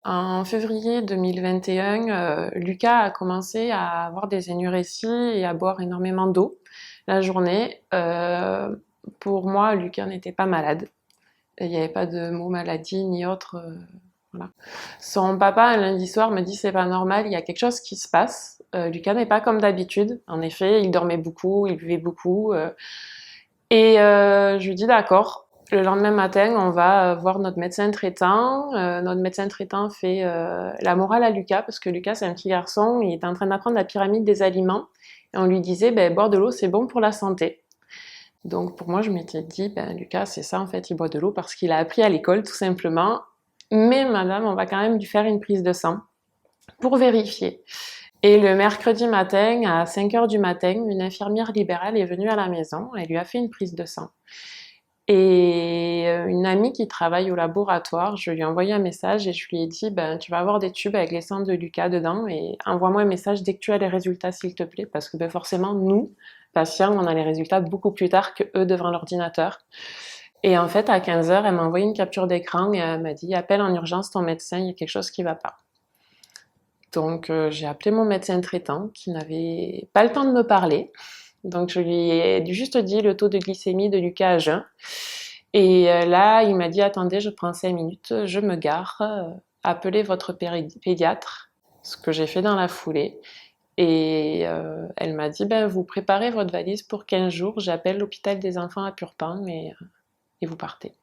En février 2021, Lucas a commencé à avoir des énurésies et à boire énormément d'eau la journée. Pour moi, Lucas n'était pas malade. Il n'y avait pas de mot maladie ni autre. Voilà. Son papa, un lundi soir, me dit c'est pas normal, il y a quelque chose qui se passe. Lucas n'est pas comme d'habitude. En effet, il dormait beaucoup, il buvait beaucoup. Je lui dis d'accord. Le lendemain matin, on va voir notre médecin traitant. Notre médecin traitant fait la morale à Lucas parce que Lucas, c'est un petit garçon, il est en train d'apprendre la pyramide des aliments. Et on lui disait, ben, boire de l'eau, c'est bon pour la santé. Donc pour moi, je m'étais dit, ben, Lucas, c'est ça en fait, il boit de l'eau parce qu'il a appris à l'école tout simplement. Mais madame, on va quand même lui faire une prise de sang pour vérifier. Et le mercredi matin, à 5 heures du matin, une infirmière libérale est venue à la maison, elle lui a fait une prise de sang. Et une amie qui travaille au laboratoire, je lui ai envoyé un message et je lui ai dit, ben, tu vas avoir des tubes avec les sangs de Lucas dedans et envoie-moi un message dès que tu as les résultats, s'il te plaît, parce que ben, forcément, nous, patients, on a les résultats beaucoup plus tard que eux devant l'ordinateur. Et en fait, à 15 heures, elle m'a envoyé une capture d'écran et elle m'a dit, appelle en urgence ton médecin, il y a quelque chose qui va pas. Donc, j'ai appelé mon médecin traitant qui n'avait pas le temps de me parler. Donc, je lui ai juste dit le taux de glycémie de Lucas à jeun. Et là, il m'a dit, attendez, je prends 5 minutes, je me gare, appelez votre pédiatre, ce que j'ai fait dans la foulée. Et elle m'a dit, ben, vous préparez votre valise pour 15 jours, j'appelle l'hôpital des enfants à Purpan et vous partez.